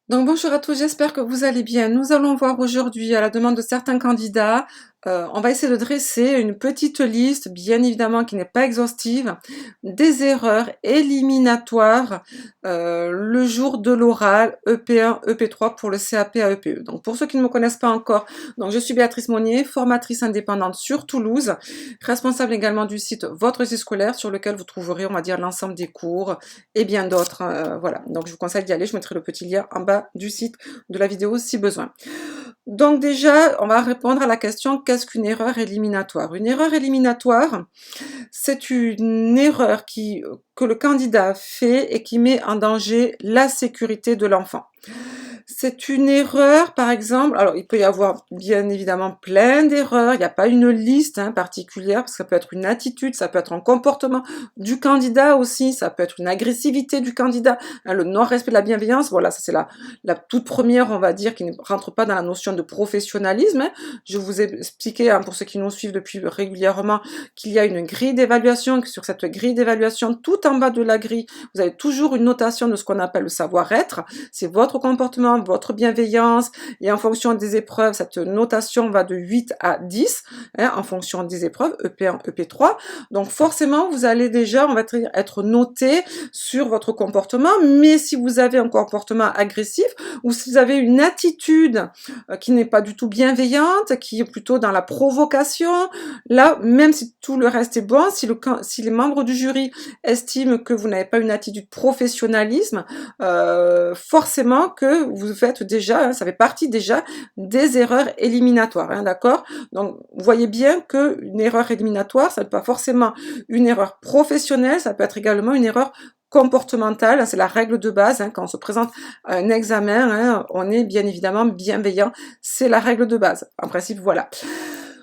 Donc bonjour à tous, j'espère que vous allez bien. Nous allons voir aujourd'hui, à la demande de certains candidats, on va essayer de dresser une petite liste, bien évidemment qui n'est pas exhaustive, des erreurs éliminatoires le jour de l'oral EP1, EP3 pour le CAP à EPE. Donc pour ceux qui ne me connaissent pas encore, donc je suis Béatrice Monnier, formatrice indépendante sur Toulouse, responsable également du site Votre Récit scolaire sur lequel vous trouverez, on va dire, l'ensemble des cours et bien d'autres. Voilà, donc je vous conseille d'y aller, je mettrai le petit lien en bas du site de la vidéo si besoin. Donc déjà, on va répondre à la question qu'est-ce qu'une erreur éliminatoire? Une erreur éliminatoire, c'est une erreur que le candidat fait et qui met en danger la sécurité de l'enfant. C'est une erreur, par exemple, alors il peut y avoir bien évidemment plein d'erreurs, il n'y a pas une liste particulière, parce que ça peut être une attitude, ça peut être un comportement du candidat aussi, ça peut être une agressivité du candidat, le non-respect de la bienveillance, voilà, ça c'est la toute première, on va dire, qui ne rentre pas dans la notion de professionnalisme. Je vous ai expliqué, pour ceux qui nous suivent depuis régulièrement, qu'il y a une grille d'évaluation, que sur cette grille d'évaluation, tout en bas de la grille, vous avez toujours une notation de ce qu'on appelle le savoir-être, c'est votre comportement, votre bienveillance, et en fonction des épreuves, cette notation va de 8 à 10, en fonction des épreuves, EP1, EP3. Donc forcément, vous allez déjà, on va dire, être noté sur votre comportement, mais si vous avez un comportement agressif, ou si vous avez une attitude qui n'est pas du tout bienveillante, qui est plutôt dans la provocation, là, même si tout le reste est bon, si les membres du jury estiment que vous n'avez pas une attitude professionnalisme, forcément que vous faites déjà, ça fait partie déjà des erreurs éliminatoires, d'accord? Donc, vous voyez bien qu'une erreur éliminatoire, ça n'est pas forcément une erreur professionnelle, ça peut être également une erreur comportementale, c'est la règle de base, quand on se présente à un examen, on est bien évidemment bienveillant, c'est la règle de base. En principe, voilà.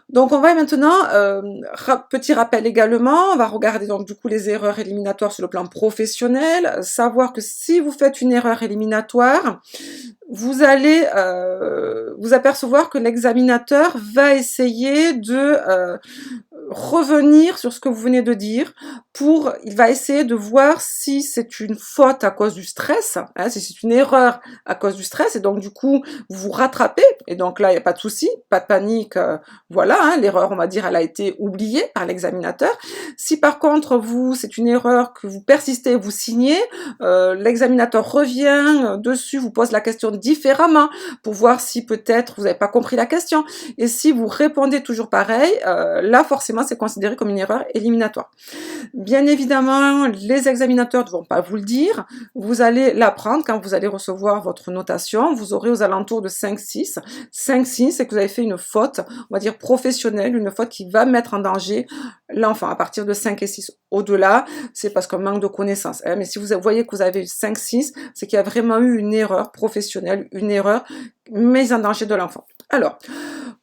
Donc on va maintenant, petit rappel également, on va regarder donc du coup les erreurs éliminatoires sur le plan professionnel, savoir que si vous faites une erreur éliminatoire, vous allez vous apercevoir que l'examinateur va essayer de revenir sur ce que vous venez de dire, il va essayer de voir si c'est une faute à cause du stress, si c'est une erreur à cause du stress, et donc du coup, vous vous rattrapez, et donc là, il n'y a pas de souci, pas de panique, voilà, l'erreur, on va dire, elle a été oubliée par l'examinateur. Si par contre, c'est une erreur que vous persistez, vous signez, l'examinateur revient dessus, vous pose la question différemment, pour voir si peut-être vous n'avez pas compris la question, et si vous répondez toujours pareil, là, forcément, c'est considéré comme une erreur éliminatoire. Bien évidemment, les examinateurs ne vont pas vous le dire, vous allez l'apprendre quand vous allez recevoir votre notation, vous aurez aux alentours de 5-6. 5-6, c'est que vous avez fait une faute, on va dire professionnelle, une faute qui va mettre en danger l'enfant. À partir de 5 et 6, au-delà, c'est parce qu'on manque de connaissances. Mais si vous voyez que vous avez 5-6, c'est qu'il y a vraiment eu une erreur professionnelle, une erreur mise en danger de l'enfant. Alors,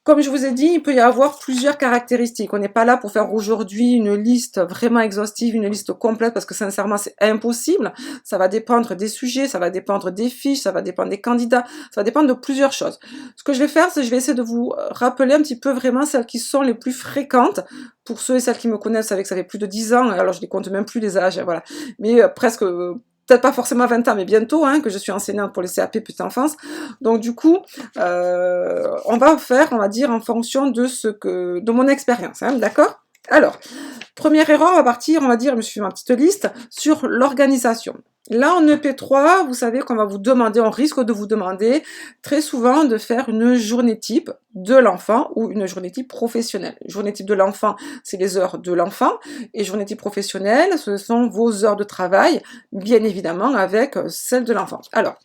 comme je vous ai dit, il peut y avoir plusieurs caractéristiques. On n'est pas là pour faire aujourd'hui une liste vraiment exhaustive, une liste complète, parce que sincèrement, c'est impossible. Ça va dépendre des sujets, ça va dépendre des fiches, ça va dépendre des candidats, ça va dépendre de plusieurs choses. Ce que je vais faire, c'est que je vais essayer de vous rappeler un petit peu vraiment celles qui sont les plus fréquentes. Pour ceux et celles qui me connaissent, vous savez que ça fait plus de 10 ans, alors je ne les compte même plus les âges, voilà. Mais presque... peut-être pas forcément 20 ans, mais bientôt, que je suis enseignante pour les CAP petite enfance. Donc du coup, on va faire, on va dire, en fonction de mon expérience, d'accord? Alors, première erreur, on va partir, on va dire, je me suis fait ma petite liste, sur l'organisation. Là, en EP3, vous savez qu'on va vous demander, on risque de vous demander très souvent de faire une journée type de l'enfant ou une journée type professionnelle. Journée type de l'enfant, c'est les heures de l'enfant, et journée type professionnelle, ce sont vos heures de travail, bien évidemment avec celles de l'enfant. Alors,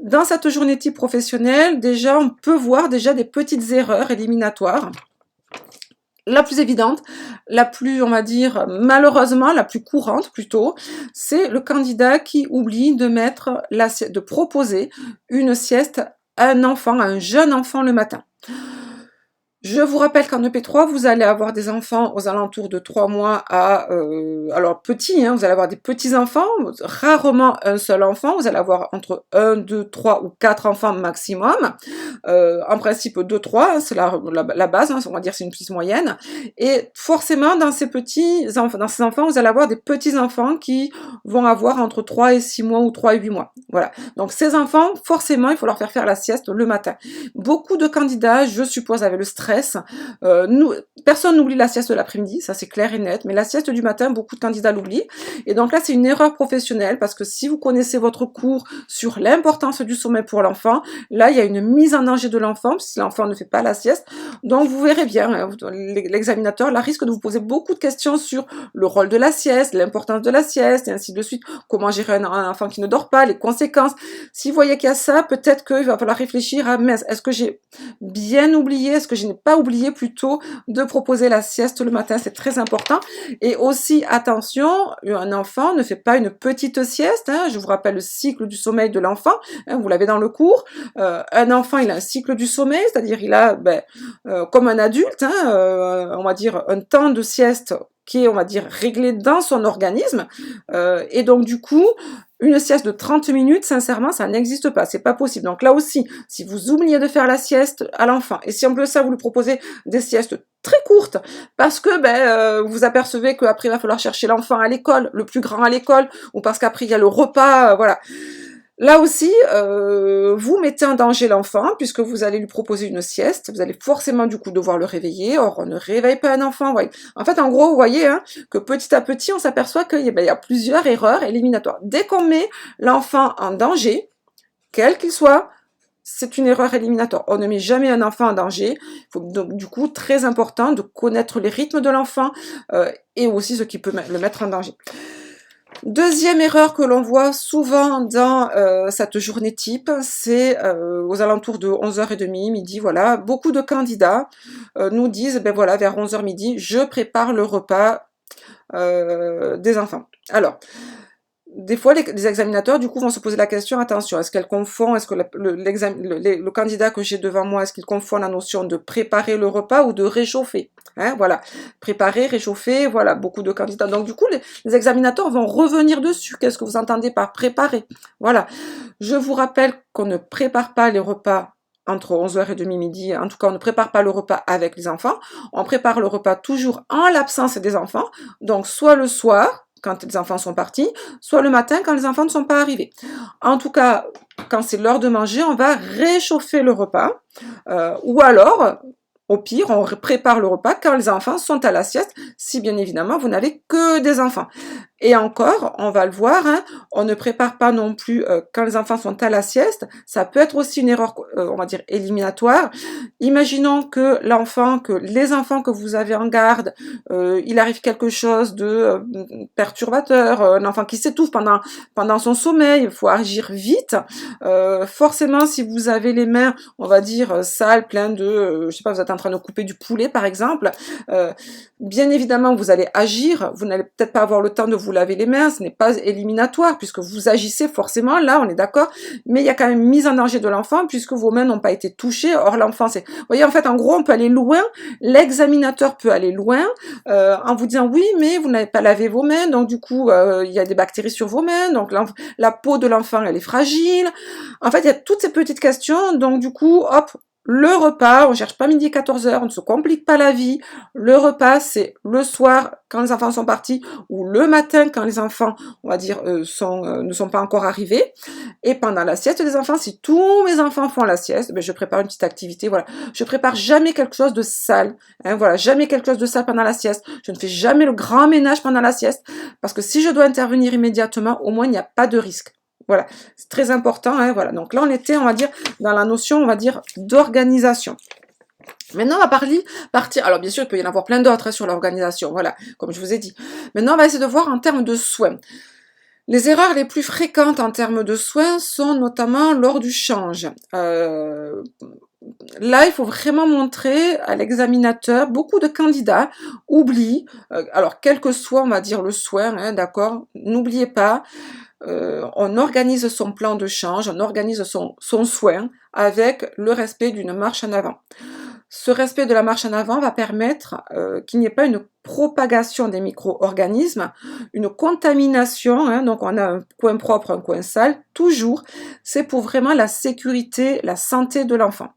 dans cette journée type professionnelle, déjà, on peut voir déjà des petites erreurs éliminatoires. La plus évidente, la plus, on va dire, malheureusement, la plus courante plutôt, c'est le candidat qui oublie de proposer une sieste à un enfant, à un jeune enfant le matin. Je vous rappelle qu'en EP3, vous allez avoir des enfants aux alentours de 3 mois à... alors petits, hein, vous allez avoir des petits-enfants, rarement un seul enfant, vous allez avoir entre 1, 2, 3 ou 4 enfants maximum. En principe 2, 3, c'est la base, hein, on va dire c'est une petite moyenne. Et forcément, dans ces enfants, vous allez avoir des petits-enfants qui vont avoir entre 3 et 6 mois ou 3 et 8 mois. Voilà. Donc ces enfants, forcément, il faut leur faire la sieste le matin. Beaucoup de candidats, je suppose, avec le stress, personne n'oublie la sieste de l'après-midi, ça c'est clair et net, mais la sieste du matin, beaucoup de candidats l'oublient. Et donc là, c'est une erreur professionnelle, parce que si vous connaissez votre cours sur l'importance du sommeil pour l'enfant, là, il y a une mise en danger de l'enfant, si l'enfant ne fait pas la sieste. Donc vous verrez bien, hein, l'examinateur là, risque de vous poser beaucoup de questions sur le rôle de la sieste, l'importance de la sieste, et ainsi de suite. Comment gérer un enfant qui ne dort pas, les conséquences. Si vous voyez qu'il y a ça, peut-être qu'il va falloir réfléchir à, mais est-ce que j'ai bien oublié, est-ce que je n'ai pas oublié plutôt de proposer la sieste le matin, c'est très important. Et aussi, attention, un enfant ne fait pas une petite sieste, hein, je vous rappelle le cycle du sommeil de l'enfant, hein, vous l'avez dans le cours. Un enfant, il a un cycle du sommeil, c'est-à-dire il a, comme un adulte, hein, on va dire un temps de sieste qui est, on va dire, réglé dans son organisme. Et donc, du coup, une sieste de 30 minutes, sincèrement, ça n'existe pas, c'est pas possible. Donc là aussi, si vous oubliez de faire la sieste à l'enfant, et si en plus de ça, vous lui proposez des siestes très courtes, parce que vous apercevez qu'après, il va falloir chercher l'enfant à l'école, le plus grand à l'école, ou parce qu'après, il y a le repas, voilà. Là aussi, vous mettez en danger l'enfant, puisque vous allez lui proposer une sieste, vous allez forcément du coup devoir le réveiller, or on ne réveille pas un enfant, ouais. En fait, en gros, vous voyez hein, que petit à petit, on s'aperçoit qu'il y a plusieurs erreurs éliminatoires. Dès qu'on met l'enfant en danger, quel qu'il soit, c'est une erreur éliminatoire. On ne met jamais un enfant en danger. Il faut donc du coup, très important de connaître les rythmes de l'enfant et aussi ce qui peut le mettre en danger. Deuxième erreur que l'on voit souvent dans cette journée type, c'est aux alentours de 11h30, midi, voilà, beaucoup de candidats nous disent, ben voilà, vers 11h midi, je prépare le repas des enfants. Alors, des fois, les examinateurs, du coup, vont se poser la question, attention, est-ce qu'elle confond, est-ce que le candidat que j'ai devant moi, est-ce qu'il confond la notion de préparer le repas ou de réchauffer, hein, voilà, préparer, réchauffer, voilà, beaucoup de candidats. Donc, du coup, les examinateurs vont revenir dessus. Qu'est-ce que vous entendez par préparer? Voilà. Je vous rappelle qu'on ne prépare pas les repas entre 11h30 midi, en tout cas, on ne prépare pas le repas avec les enfants. On prépare le repas toujours en l'absence des enfants. Donc, soit le soir, quand les enfants sont partis, soit le matin quand les enfants ne sont pas arrivés. En tout cas, quand c'est l'heure de manger, on va réchauffer le repas, ou alors, au pire, on prépare le repas quand les enfants sont à la sieste, si bien évidemment vous n'avez que des enfants. Et encore, on va le voir, hein, on ne prépare pas non plus quand les enfants sont à la sieste. Ça peut être aussi une erreur, on va dire, éliminatoire. Imaginons que les enfants que vous avez en garde, il arrive quelque chose de perturbateur, un enfant qui s'étouffe pendant son sommeil, il faut agir vite. Forcément, si vous avez les mains, on va dire, sales, pleines de, je sais pas, vous êtes en train de couper du poulet, par exemple, bien évidemment, vous allez agir, vous n'allez peut-être pas avoir le temps de vous laver les mains, ce n'est pas éliminatoire, puisque vous agissez forcément, là, on est d'accord, mais il y a quand même mise en danger de l'enfant, puisque vos mains n'ont pas été touchées, or l'enfant, c'est... Vous voyez, en fait, en gros, on peut aller loin, l'examinateur peut aller loin, en vous disant, oui, mais vous n'avez pas lavé vos mains, donc du coup, il y a des bactéries sur vos mains, donc la peau de l'enfant, elle est fragile. En fait, il y a toutes ces petites questions, donc du coup, hop, le repas, on cherche pas midi 14h, on ne se complique pas la vie. Le repas, c'est le soir quand les enfants sont partis ou le matin quand les enfants, on va dire, ne sont pas encore arrivés. Et pendant la sieste des enfants, si tous mes enfants font la sieste, ben je prépare une petite activité. Voilà, je prépare jamais quelque chose de sale. Hein, voilà, jamais quelque chose de sale pendant la sieste. Je ne fais jamais le grand ménage pendant la sieste parce que si je dois intervenir immédiatement, au moins il n'y a pas de risque. Voilà, c'est très important, hein, voilà. Donc là, on était, on va dire, dans la notion, on va dire, d'organisation. Maintenant, on va partir, alors bien sûr, il peut y en avoir plein d'autres hein, sur l'organisation, voilà, comme je vous ai dit. Maintenant, on va essayer de voir en termes de soins. Les erreurs les plus fréquentes en termes de soins sont notamment lors du change. Là, il faut vraiment montrer à l'examinateur, beaucoup de candidats oublient, alors quel que soit, on va dire, le soin, hein, d'accord, n'oubliez pas, on organise son plan de change, on organise son soin avec le respect d'une marche en avant. Ce respect de la marche en avant va permettre qu'il n'y ait pas une propagation des micro-organismes, une contamination, hein, donc on a un coin propre, un coin sale, toujours, c'est pour vraiment la sécurité, la santé de l'enfant.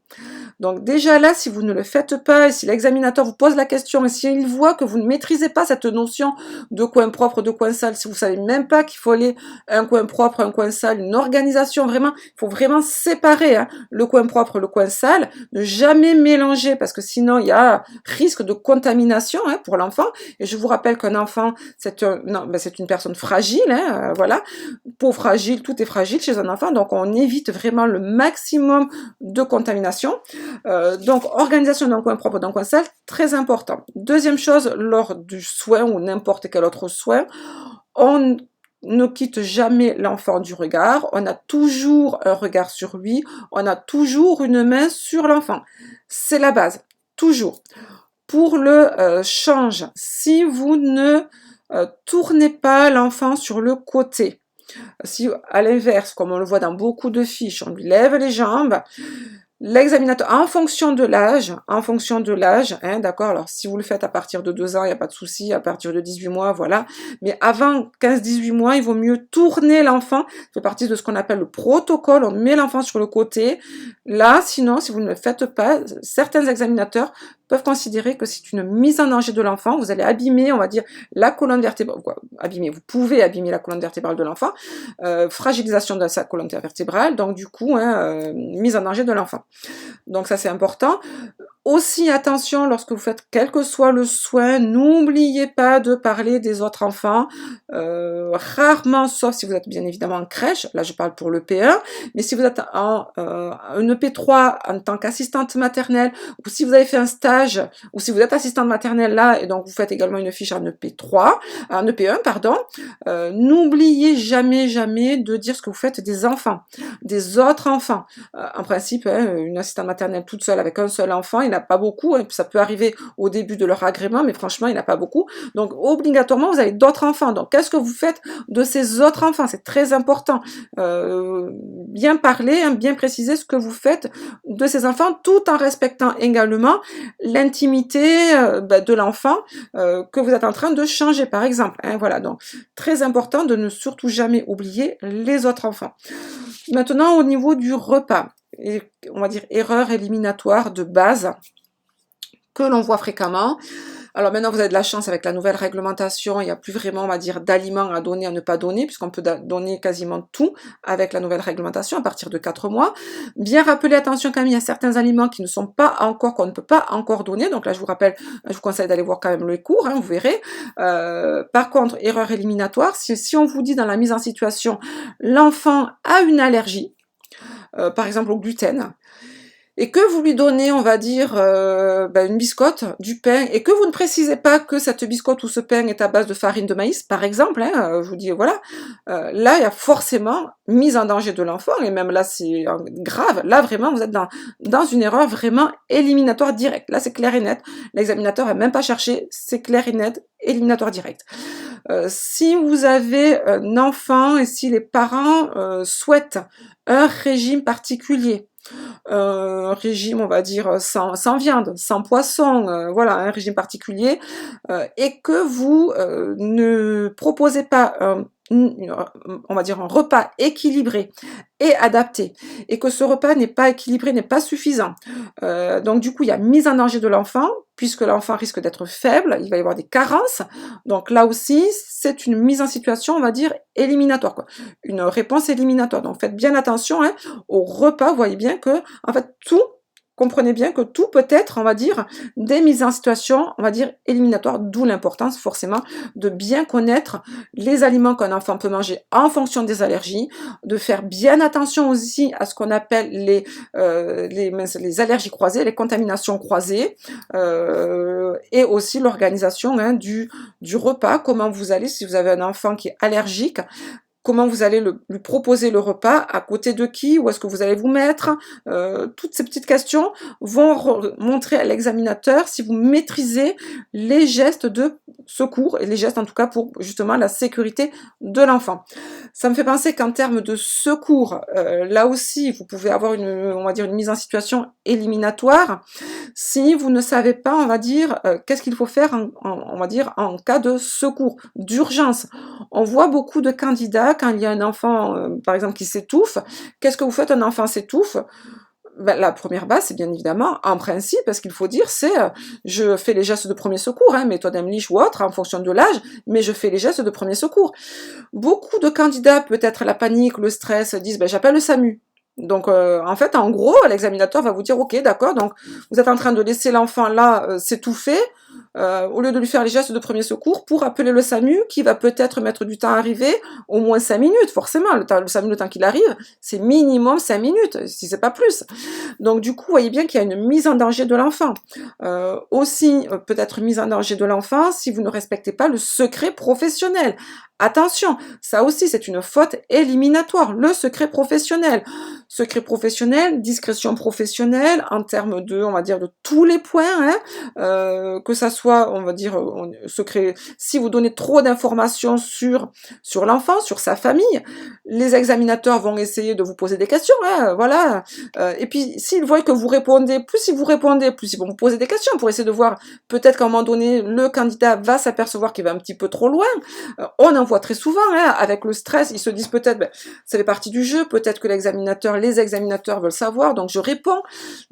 Donc déjà là, si vous ne le faites pas, et si l'examinateur vous pose la question, et s'il voit que vous ne maîtrisez pas cette notion de coin propre, de coin sale, si vous savez même pas qu'il faut aller un coin propre, un coin sale, une organisation, vraiment, il faut vraiment séparer hein, le coin propre, le coin sale, ne jamais mélanger, parce que sinon il y a risque de contamination hein, pour l'enfant. Et je vous rappelle qu'un enfant, c'est une personne fragile, hein, voilà, peau fragile, tout est fragile chez un enfant, donc on évite vraiment le maximum de contamination. Donc, organisation d'un coin propre, d'un coin sale, très important. Deuxième chose, lors du soin ou n'importe quel autre soin, on ne quitte jamais l'enfant du regard, on a toujours un regard sur lui, on a toujours une main sur l'enfant. C'est la base, toujours. Pour le change, si vous ne tournez pas l'enfant sur le côté, si à l'inverse, comme on le voit dans beaucoup de fiches, on lui lève les jambes, l'examinateur, en fonction de l'âge, hein, d'accord, alors si vous le faites à partir de 2 ans, il n'y a pas de souci, à partir de 18 mois, voilà, mais avant 15-18 mois, il vaut mieux tourner l'enfant, ça fait partie de ce qu'on appelle le protocole, on met l'enfant sur le côté, là, sinon, si vous ne le faites pas, certains examinateurs peuvent considérer que c'est une mise en danger de l'enfant, vous allez abîmer, on va dire, la colonne vertébrale, quoi, abîmer, vous pouvez abîmer la colonne vertébrale de l'enfant, fragilisation de sa colonne vertébrale, donc du coup, hein, mise en danger de l'enfant. Donc ça c'est important. Aussi attention lorsque vous faites quel que soit le soin, n'oubliez pas de parler des autres enfants. Rarement, sauf si vous êtes bien évidemment en crèche, là je parle pour le P1, mais si vous êtes en une EP3 en tant qu'assistante maternelle, ou si vous avez fait un stage, ou si vous êtes assistante maternelle là, et donc vous faites également une fiche en EP3, en EP1, pardon, n'oubliez jamais, jamais de dire ce que vous faites des enfants, des autres enfants. En principe, hein, une assistante maternelle toute seule avec un seul enfant, il n'a pas beaucoup, hein, ça peut arriver au début de leur agrément, mais franchement, il n'a pas beaucoup. Donc, obligatoirement, vous avez d'autres enfants. Donc, qu'est-ce que vous faites de ces autres enfants? C'est très important. Bien parler, hein, bien préciser ce que vous faites de ces enfants, tout en respectant également l'intimité de l'enfant que vous êtes en train de changer, par exemple. Hein, voilà, donc, très important de ne surtout jamais oublier les autres enfants. Maintenant, au niveau du repas, et on va dire erreur éliminatoire de base que l'on voit fréquemment. Alors maintenant, vous avez de la chance avec la nouvelle réglementation, il n'y a plus vraiment, on va dire, d'aliments à donner, à ne pas donner, puisqu'on peut donner quasiment tout avec la nouvelle réglementation à partir de 4 mois. Bien rappeler, attention quand même, il y a certains aliments qui ne sont pas encore, qu'on ne peut pas encore donner. Donc là, je vous rappelle, je vous conseille d'aller voir quand même le cours, hein, vous verrez. Par contre, erreur éliminatoire, si on vous dit dans la mise en situation, l'enfant a une allergie, par exemple au gluten, et que vous lui donnez, on va dire, une biscotte, du pain, et que vous ne précisez pas que cette biscotte ou ce pain est à base de farine de maïs, par exemple, hein, je vous dis, voilà, là, il y a forcément mise en danger de l'enfant, et même là, c'est grave, là, vraiment, vous êtes dans une erreur vraiment éliminatoire directe. Là, c'est clair et net, l'examinateur n'a même pas cherché, c'est clair et net, éliminatoire direct. Si vous avez un enfant, et si les parents souhaitent un régime particulier, régime, on va dire, sans viande, sans poisson, voilà, un régime particulier, et que vous ne proposez pas on va dire un repas équilibré et adapté, et que ce repas n'est pas équilibré, n'est pas suffisant. Donc du coup, il y a mise en danger de l'enfant, puisque l'enfant risque d'être faible, il va y avoir des carences. Donc là aussi, c'est une mise en situation, on va dire, éliminatoire, quoi. Une réponse éliminatoire. Donc faites bien attention hein, au repas, vous voyez bien que, en fait, comprenez bien que tout peut être, on va dire, des mises en situation, on va dire, éliminatoires, d'où l'importance forcément de bien connaître les aliments qu'un enfant peut manger en fonction des allergies, de faire bien attention aussi à ce qu'on appelle les allergies croisées, les contaminations croisées, et aussi l'organisation hein, du repas, comment vous allez, si vous avez un enfant qui est allergique, comment vous allez lui proposer le repas, à côté de qui, où est-ce que vous allez vous mettre, toutes ces petites questions vont montrer à l'examinateur si vous maîtrisez les gestes de secours, et les gestes en tout cas pour justement la sécurité de l'enfant. Ça me fait penser qu'en termes de secours, là aussi vous pouvez avoir on va dire une mise en situation éliminatoire. si vous ne savez pas, on va dire, qu'est-ce qu'il faut faire on va dire, en cas de secours, d'urgence. On voit beaucoup de candidats quand il y a un enfant, par exemple, qui s'étouffe. Qu'est-ce que vous faites? Un enfant s'étouffe. Ben, la première base, c'est bien évidemment, en principe, ce qu'il faut dire, c'est je fais les gestes de premier secours, hein, méthode Heimlich ou autre, en fonction de l'âge, mais je fais les gestes de premier secours. Beaucoup de candidats, peut-être la panique, le stress, disent ben, j'appelle le SAMU. Donc, en fait, en gros, l'examinateur va vous dire, ok, d'accord, donc vous êtes en train de laisser l'enfant là s'étouffer, au lieu de lui faire les gestes de premier secours, pour appeler le SAMU, qui va peut-être mettre du temps à arriver, au moins 5 minutes, forcément. Le SAMU, le temps qu'il arrive, c'est minimum 5 minutes, si c'est pas plus. Donc, du coup, vous voyez bien qu'il y a une mise en danger de l'enfant. Aussi, peut-être mise en danger de l'enfant si vous ne respectez pas le secret professionnel. Attention, ça aussi c'est une faute éliminatoire, le secret professionnel. Secret professionnel, discrétion professionnelle, en termes de, on va dire, de tous les points, hein, que ça soit, on va dire, secret, si vous donnez trop d'informations sur l'enfant, sur sa famille, les examinateurs vont essayer de vous poser des questions, hein, voilà. Et puis, s'ils voient que vous répondez, plus ils vont vous poser des questions pour essayer de voir, peut-être qu'à un moment donné, le candidat va s'apercevoir qu'il va un petit peu trop loin. On en voit très souvent, hein, avec le stress, ils se disent peut-être, ben, ça fait partie du jeu, peut-être que les examinateurs veulent savoir, donc je réponds.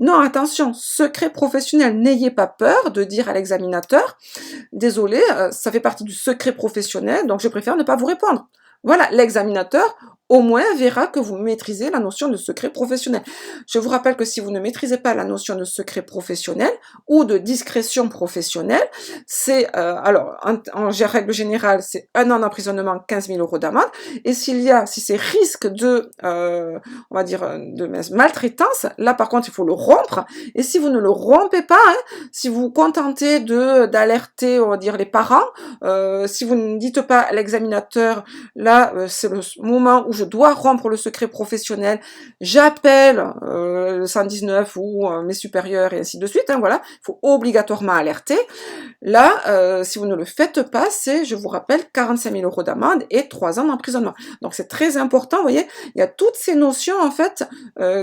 Non, attention, secret professionnel, n'ayez pas peur de dire à l'examinateur, désolé, ça fait partie du secret professionnel, donc je préfère ne pas vous répondre. Voilà, l'examinateur, au moins, verra que vous maîtrisez la notion de secret professionnel. Je vous rappelle que si vous ne maîtrisez pas la notion de secret professionnel ou de discrétion professionnelle, c'est, alors, en règle générale, c'est 1 an d'emprisonnement, 15 000 € d'amende. Et si c'est risque de, on va dire, de maltraitance, là, par contre, il faut le rompre. Et si vous ne le rompez pas, hein, si vous vous contentez d'alerter, on va dire, les parents, si vous ne dites pas à l'examinateur, là, c'est le moment où je dois rompre le secret professionnel, j'appelle le 119 ou mes supérieurs et ainsi de suite, hein, voilà, il faut obligatoirement alerter. Là, si vous ne le faites pas, c'est, je vous rappelle, 45 000 € d'amende et 3 ans d'emprisonnement. Donc c'est très important, vous voyez, il y a toutes ces notions en fait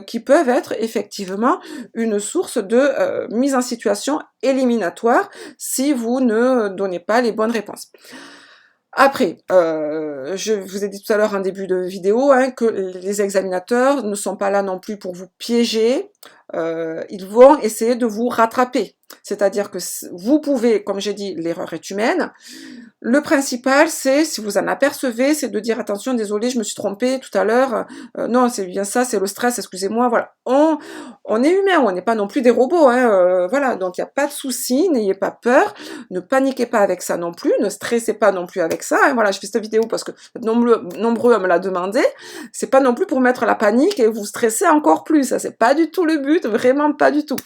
qui peuvent être effectivement une source de mise en situation éliminatoire si vous ne donnez pas les bonnes réponses. Après, je vous ai dit tout à l'heure en début de vidéo, hein, que les examinateurs ne sont pas là non plus pour vous piéger, ils vont essayer de vous rattraper. C'est-à-dire que vous pouvez, comme j'ai dit, l'erreur est humaine. Le principal, c'est, si vous en apercevez, c'est de dire attention, désolé, je me suis trompée tout à l'heure. Non, c'est bien ça, c'est le stress, excusez-moi. Voilà, on est humain, on n'est pas non plus des robots. Hein, voilà, donc il n'y a pas de souci, n'ayez pas peur, ne paniquez pas avec ça non plus, ne stressez pas non plus avec ça. Hein, voilà, je fais cette vidéo parce que vous êtes nombreux à me la demander. C'est pas non plus pour mettre la panique et vous stresser encore plus. Ça, c'est pas du tout le but, vraiment pas du tout.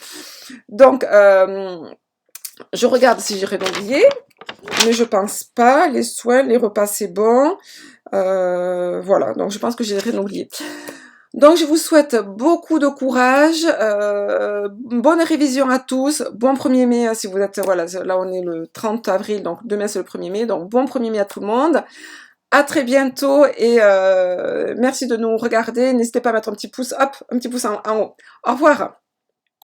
Donc, je regarde si j'ai rien oublié, mais je pense pas. Les soins, les repas, c'est bon. Voilà, donc je pense que j'ai rien oublié. Donc je vous souhaite beaucoup de courage, bonne révision à tous, bon 1er mai si vous êtes, voilà, là on est le 30 avril, donc demain c'est le 1er mai, donc bon 1er mai à tout le monde. À très bientôt et merci de nous regarder. N'hésitez pas à mettre un petit pouce, hop, un petit pouce en haut. Au revoir.